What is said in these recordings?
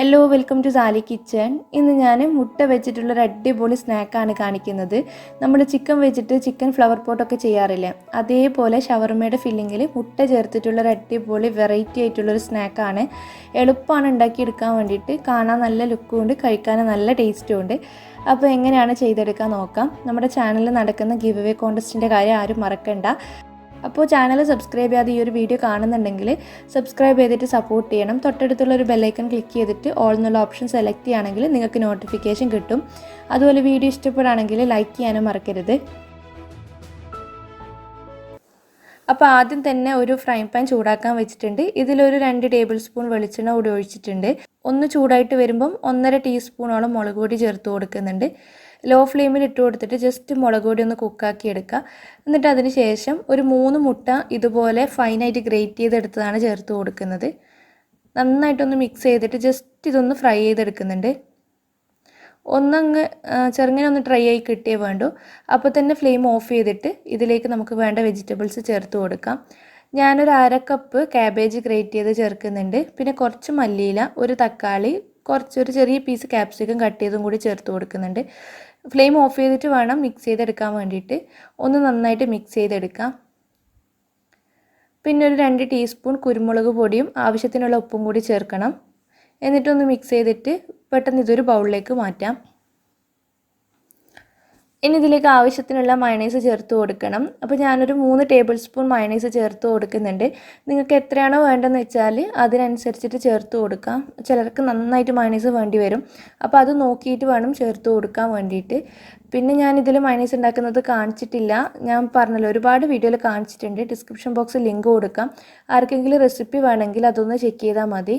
Hello welcome to Sali kitchen. ഇന്ന് ഞാൻ മുട്ട വെച്ചിട്ടുള്ളൊരു അടിപൊളി സ്നാക്കാണ് കാണിക്കുന്നത്. നമ്മൾ ചിക്കൻ വെച്ചിട്ട് ചിക്കൻ ഫ്ലവർ പോട്ടൊക്കെ ചെയ്യാറില്ലേ, അതേപോലെ ഷവർമയുടെ ഫില്ലിങ്ങിൽ മുട്ട ചേർത്തിട്ടുള്ളൊരു അടിപൊളി വെറൈറ്റി ആയിട്ടുള്ളൊരു സ്നാക്കാണ്. എളുപ്പമാണ് ഉണ്ടാക്കിയെടുക്കാൻ വേണ്ടിയിട്ട്. കാണാൻ നല്ല ലുക്കും ഉണ്ട്, കഴിക്കാൻ നല്ല ടേസ്റ്റും ഉണ്ട്. അപ്പോൾ എങ്ങനെയാണ് ചെയ്തെടുക്കാൻ നോക്കാം. നമ്മുടെ ചാനലിൽ നടക്കുന്ന ഗിവ് അവേ കോൺടെസ്റ്റിൻ്റെ കാര്യം ആരും മറക്കണ്ട. അപ്പോൾ ചാനൽ സബ്സ്ക്രൈബ് ചെയ്യാതെ ഈ ഒരു വീഡിയോ കാണുന്നുണ്ടെങ്കിൽ സബ്സ്ക്രൈബ് ചെയ്തിട്ട് സപ്പോർട്ട് ചെയ്യണം. തൊട്ടടുത്തുള്ള ഒരു ബെല്ലൈക്കൺ ക്ലിക്ക് ചെയ്തിട്ട് ഓൾ എന്നുള്ള ഓപ്ഷൻ സെലക്ട് ചെയ്യുകയാണെങ്കിൽ നിങ്ങൾക്ക് നോട്ടിഫിക്കേഷൻ കിട്ടും. അതുപോലെ വീഡിയോ ഇഷ്ടപ്പെടുകയാണെങ്കിൽ ലൈക്ക് ചെയ്യാനും മറക്കരുത്. അപ്പോൾ ആദ്യം തന്നെ ഒരു ഫ്രൈ പാൻ ചൂടാക്കാൻ വെച്ചിട്ടുണ്ട്. ഇതിലൊരു 2 ടേബിൾ സ്പൂൺ വെളിച്ചെണ്ണ കൂടി ഒഴിച്ചിട്ടുണ്ട്. ഒന്ന് ചൂടായിട്ട് വരുമ്പം 1.5 ടീസ്പൂണോളം മുളക് പൊടി ചേർത്ത് കൊടുക്കുന്നുണ്ട്. ലോ ഫ്ലെയിമിൽ ഇട്ട് കൊടുത്തിട്ട് ജസ്റ്റ് മുളക് പൊടി ഒന്ന് കുക്കാക്കി എടുക്കുക. എന്നിട്ട് അതിന് ശേഷം ഒരു 3 മുട്ട ഇതുപോലെ ഫൈനായിട്ട് ഗ്രേറ്റ് ചെയ്തെടുത്തതാണ് ചേർത്ത് കൊടുക്കുന്നത്. നന്നായിട്ടൊന്ന് മിക്സ് ചെയ്തിട്ട് ജസ്റ്റ് ഇതൊന്ന് ഫ്രൈ ചെയ്തെടുക്കുന്നുണ്ട്. ഒന്നങ്ങ് ചെറുങ്ങനെ ഒന്ന് ഡ്രൈ ആയി കിട്ടിയേ വേണ്ടൂ. അപ്പോൾ തന്നെ ഫ്ലെയിം ഓഫ് ചെയ്തിട്ട് ഇതിലേക്ക് നമുക്ക് വേണ്ട വെജിറ്റബിൾസ് ചേർത്ത് കൊടുക്കാം. ഞാനൊരു 1/2 കപ്പ് ക്യാബേജ് ഗ്രേറ്റ് ചെയ്ത് ചേർക്കുന്നുണ്ട്. പിന്നെ കുറച്ച് മല്ലിയില, ഒരു തക്കാളി, ഒരു ചെറിയ പീസ് ക്യാപ്സിക്കം കട്ട് ചെയ്തും കൂടി ചേർത്ത് കൊടുക്കുന്നുണ്ട്. ഫ്ലെയിം ഓഫ് ചെയ്തിട്ട് വേണം മിക്സ് ചെയ്തെടുക്കാൻ വേണ്ടിയിട്ട്. ഒന്ന് നന്നായിട്ട് മിക്സ് ചെയ്തെടുക്കാം. പിന്നെ ഒരു 2 ടീസ്പൂൺ കുരുമുളക് പൊടിയും ആവശ്യത്തിനുള്ള ഉപ്പും കൂടി ചേർക്കണം. എന്നിട്ടൊന്ന് മിക്സ് ചെയ്തിട്ട് പെട്ടെന്ന് ഇതൊരു ബൗളിലേക്ക് മാറ്റാം. ഇനി ഇതിലേക്ക് ആവശ്യത്തിനുള്ള മയണൈസ് ചേർത്ത് കൊടുക്കണം. അപ്പോൾ ഞാനൊരു 3 ടേബിൾ സ്പൂൺ മയണൈസ് ചേർത്ത് കൊടുക്കുന്നുണ്ട്. നിങ്ങൾക്ക് എത്രയാണോ വേണ്ടതെന്ന് വെച്ചാൽ അതിനനുസരിച്ചിട്ട് ചേർത്ത് കൊടുക്കാം. ചിലർക്ക് നന്നായിട്ട് മയണൈസ് വേണ്ടി വരും. അപ്പോൾ അത് നോക്കിയിട്ട് വേണം ചേർത്ത് കൊടുക്കാൻ വേണ്ടിയിട്ട്. പിന്നെ ഞാനിതിൽ മയണൈസ് ഉണ്ടാക്കുന്നത് കാണിച്ചിട്ടില്ല. ഞാൻ പറഞ്ഞല്ലോ, ഒരുപാട് വീഡിയോയിൽ കാണിച്ചിട്ടുണ്ട്. ഡിസ്ക്രിപ്ഷൻ ബോക്സിൽ ലിങ്ക് കൊടുക്കാം. ആർക്കെങ്കിലും റെസിപ്പി വേണമെങ്കിൽ അതൊന്ന് ചെക്ക് ചെയ്താൽ മതി.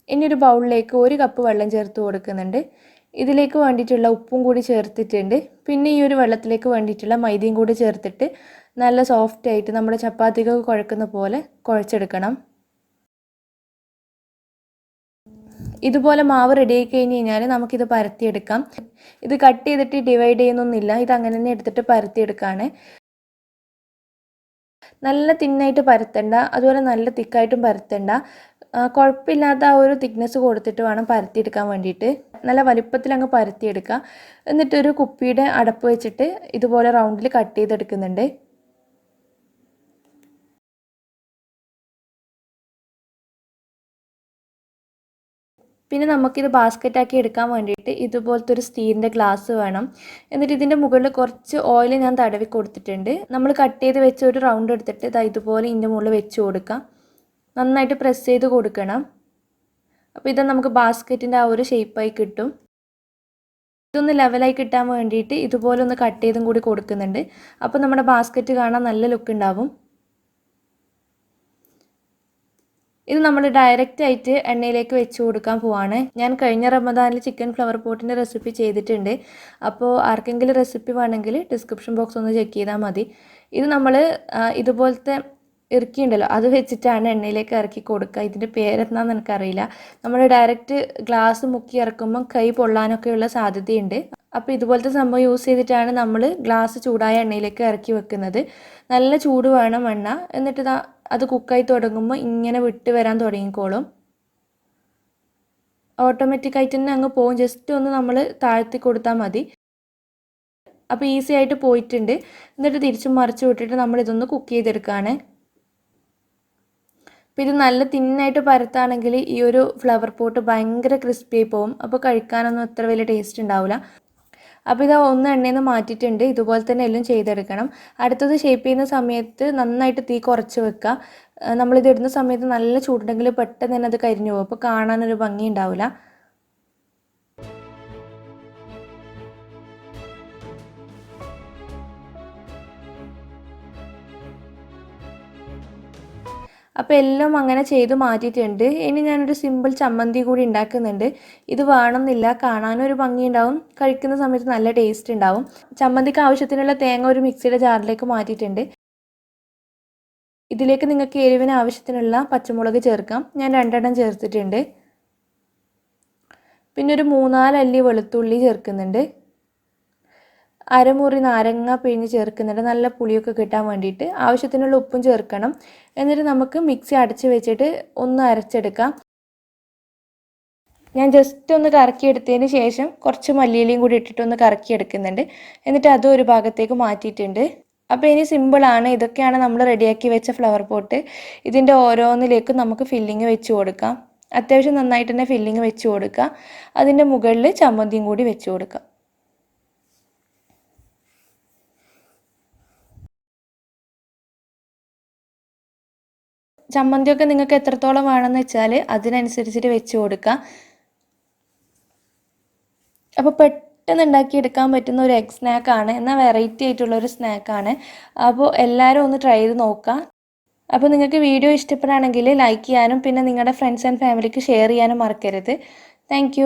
ഇനി ഒരു ബൗളിലേക്ക് 1 കപ്പ് വെള്ളം ചേർത്ത് കൊടുക്കുന്നുണ്ട്. ഇതിലേക്ക് വേണ്ടിയിട്ടുള്ള ഉപ്പും കൂടി ചേർത്തിട്ടുണ്ട്. പിന്നെ ഈ ഒരു വെള്ളത്തിലേക്ക് വേണ്ടിയിട്ടുള്ള മൈദയും കൂടി ചേർത്തിട്ട് നല്ല സോഫ്റ്റ് ആയിട്ട് നമ്മുടെ ചപ്പാത്തിക്കൊക്കെ കുഴക്കുന്ന പോലെ കുഴച്ചെടുക്കണം. ഇതുപോലെ മാവ് റെഡി ആയി കഴിഞ്ഞ് കഴിഞ്ഞാൽ നമുക്കിത് പരത്തിയെടുക്കാം. ഇത് കട്ട് ചെയ്തിട്ട് ഡിവൈഡ് ചെയ്യുന്നൊന്നുമില്ല, ഇത് അങ്ങനെ തന്നെ എടുത്തിട്ട് പരത്തിയെടുക്കുകയാണ്. നല്ല തിന്നായിട്ട് പരത്തണ്ട, അതുപോലെ നല്ല തിക്കായിട്ടും പരത്തണ്ട. കുഴപ്പമില്ലാത്ത ആ ഒരു തിക്നെസ് കൊടുത്തിട്ട് വേണം പരത്തിയെടുക്കാൻ വേണ്ടിയിട്ട്. നല്ല വലിപ്പത്തിൽ അങ്ങ് പരത്തിയെടുക്കുക. എന്നിട്ടൊരു കുപ്പിയുടെ അടപ്പ് വെച്ചിട്ട് ഇതുപോലെ റൗണ്ടിൽ കട്ട് ചെയ്തെടുക്കുന്നുണ്ട്. പിന്നെ നമുക്കിത് ബാസ്ക്കറ്റാക്കി എടുക്കാൻ വേണ്ടിയിട്ട് ഇതുപോലത്തെ ഒരു സ്റ്റീലിൻ്റെ ഗ്ലാസ് വേണം. എന്നിട്ട് ഇതിൻ്റെ മുകളിൽ കുറച്ച് ഓയിൽ ഞാൻ തടവി കൊടുത്തിട്ടുണ്ട്. നമ്മൾ കട്ട് ചെയ്ത് വെച്ച ഒരു റൗണ്ട് എടുത്തിട്ട് ഇതുപോലെ ഇതിൻ്റെ മുകളിൽ വെച്ച് കൊടുക്കാം. നന്നായിട്ട് പ്രസ് ചെയ്ത് കൊടുക്കണം. അപ്പോൾ ഇത് നമുക്ക് ബാസ്ക്കറ്റിൻ്റെ ആ ഒരു ഷേപ്പായി കിട്ടും. ഇതൊന്ന് ലെവലായി കിട്ടാൻ വേണ്ടിയിട്ട് ഇതുപോലെ ഒന്ന് കട്ട് ചെയ്തും കൂടി കൊടുക്കുന്നുണ്ട്. അപ്പോൾ നമ്മുടെ ബാസ്ക്കറ്റ് കാണാൻ നല്ല ലുക്ക് ഉണ്ടാവും. ഇത് നമ്മൾ ഡയറക്റ്റ് ആയിട്ട് എണ്ണയിലേക്ക് വെച്ച് കൊടുക്കാൻ പോവാണ്. ഞാൻ കഴിഞ്ഞ റമദാനിൽ ചിക്കൻ ഫ്ലവർ പോട്ടിൻ്റെ റെസിപ്പി ചെയ്തിട്ടുണ്ട്. അപ്പോൾ ആർക്കെങ്കിലും റെസിപ്പി വേണമെങ്കിൽ ഡിസ്ക്രിപ്ഷൻ ബോക്സ് ഒന്ന് ചെക്ക് ചെയ്താൽ മതി. ഇത് നമ്മൾ ഇതുപോലത്തെ ഇറക്കിയുണ്ടല്ലോ, അത് വെച്ചിട്ടാണ് എണ്ണയിലേക്ക് ഇറക്കി കൊടുക്കുക. ഇതിൻ്റെ പേരെന്താണെന്ന് എനിക്കറിയില്ല. നമ്മൾ ഡയറക്റ്റ് ഗ്ലാസ് മുക്കി ഇറക്കുമ്പം കൈ പൊള്ളാനൊക്കെയുള്ള സാധ്യതയുണ്ട്. അപ്പോൾ ഇതുപോലത്തെ സംഭവം യൂസ് ചെയ്തിട്ടാണ് നമ്മൾ ഗ്ലാസ് ചൂടായ എണ്ണയിലേക്ക് ഇറക്കി വെക്കുന്നത്. നല്ല ചൂട് വേണം എണ്ണ. എന്നിട്ട് അത് കുക്കായി തുടങ്ങുമ്പോൾ ഇങ്ങനെ വിട്ട് വരാൻ തുടങ്ങിക്കോളും. ഓട്ടോമാറ്റിക്കായിട്ട് തന്നെ അങ്ങ് പോകും. ജസ്റ്റ് ഒന്ന് നമ്മൾ താഴ്ത്തി കൊടുത്താൽ മതി. അപ്പോൾ ഈസി ആയിട്ട് പോയിട്ടുണ്ട്. എന്നിട്ട് തിരിച്ചും മറിച്ച് വിട്ടിട്ട് നമ്മൾ ഇതൊന്ന് കുക്ക് ചെയ്തെടുക്കുകയാണ്. അപ്പോൾ ഇത് നല്ല തിന്നായിട്ട് പരത്താണെങ്കിൽ ഈ ഒരു ഫ്ലവർ പോട്ട് ഭയങ്കര ക്രിസ്പി ആയി പോകും. അപ്പോൾ കഴിക്കാനൊന്നും അത്ര വലിയ ടേസ്റ്റ് ഉണ്ടാവില്ല. അപ്പോൾ ഇത് ഒന്ന് എണ്ണയിൽ നിന്ന് മാറ്റിയിട്ടുണ്ട്. ഇതുപോലെ തന്നെ എല്ലാം ചെയ്തെടുക്കണം. അടുത്തത് ഷേപ്പ് ചെയ്യുന്ന സമയത്ത് നന്നായിട്ട് തീ കുറച്ച് വെക്കുക. നമ്മളിത് ഇടുന്ന സമയത്ത് നല്ല ചൂടുണ്ടെങ്കിൽ പെട്ടെന്ന് തന്നെ അത് കരിഞ്ഞു പോകും. അപ്പോൾ കാണാനൊരു ഭംഗി ഉണ്ടാവില്ല. അപ്പോൾ എല്ലാം അങ്ങനെ ചെയ്ത് മാറ്റിയിട്ടുണ്ട്. ഇനി ഞാനൊരു സിമ്പിൾ ചമ്മന്തി കൂടി ഉണ്ടാക്കുന്നുണ്ട്. ഇത് വേണമെന്നില്ല, കാണാനും ഒരു ഭംഗി ഉണ്ടാവും, കഴിക്കുന്ന സമയത്ത് നല്ല ടേസ്റ്റ് ഉണ്ടാവും. ചമ്മന്തിക്ക് ആവശ്യത്തിനുള്ള തേങ്ങ ഒരു മിക്സിയുടെ ജാറിലേക്ക് മാറ്റിയിട്ടുണ്ട്. ഇതിലേക്ക് നിങ്ങൾക്ക് എരിവിന് ആവശ്യത്തിനുള്ള പച്ചമുളക് ചേർക്കാം. ഞാൻ 2 ചേർത്തിട്ടുണ്ട്. പിന്നെ ഒരു 3-4 അല്ലി വെളുത്തുള്ളി ചേർക്കുന്നുണ്ട്. അരമുറി നാരങ്ങ പിഴിഞ്ഞ് ചേർക്കുന്നുണ്ട്, നല്ല പുളിയൊക്കെ കിട്ടാൻ വേണ്ടിയിട്ട്. ആവശ്യത്തിനുള്ള ഉപ്പും ചേർക്കണം. എന്നിട്ട് നമുക്ക് മിക്സി അടച്ച് വെച്ചിട്ട് ഒന്ന് അരച്ചെടുക്കാം. ഞാൻ ജസ്റ്റ് ഒന്ന് കറക്കിയെടുത്തതിന് ശേഷം കുറച്ച് മല്ലിയിലയും കൂടി ഇട്ടിട്ട് ഒന്ന് കറക്കിയെടുക്കുന്നുണ്ട്. എന്നിട്ട് അതും ഒരു ഭാഗത്തേക്ക് മാറ്റിയിട്ടുണ്ട്. അപ്പോൾ ഇനി സിമ്പിളാണ്. ഇതൊക്കെയാണ് നമ്മൾ റെഡിയാക്കി വെച്ച ഫ്ലവർ പോട്ട്. ഇതിൻ്റെ ഓരോന്നിലേക്കും നമുക്ക് ഫില്ലിങ് വെച്ച് കൊടുക്കാം. അത്യാവശ്യം നന്നായിട്ട് തന്നെ ഫില്ലിങ് വെച്ച് കൊടുക്കുക. അതിൻ്റെ മുകളിൽ ചമ്മന്തിയും കൂടി വെച്ച് കൊടുക്കാം. ചമ്മന്തിയൊക്കെ നിങ്ങൾക്ക് എത്രത്തോളം വേണമെന്ന് വെച്ചാൽ അതിനനുസരിച്ചിട്ട് വെച്ച് കൊടുക്കുക. അപ്പോൾ പെട്ടെന്ന് ഉണ്ടാക്കിയെടുക്കാൻ പറ്റുന്ന ഒരു എഗ് സ്നാക്കാണ്, എന്നാൽ വെറൈറ്റി ആയിട്ടുള്ളൊരു സ്നാക്കാണ്. അപ്പോൾ എല്ലാവരും ഒന്ന് ട്രൈ ചെയ്ത് നോക്കുക. അപ്പോൾ നിങ്ങൾക്ക് വീഡിയോ ഇഷ്ടപ്പെടുകയാണെങ്കിൽ ലൈക്ക് ചെയ്യാനും പിന്നെ നിങ്ങളുടെ ഫ്രണ്ട്സ് ആൻഡ് ഫാമിലിക്ക് ഷെയർ ചെയ്യാനും മറക്കരുത്. താങ്ക്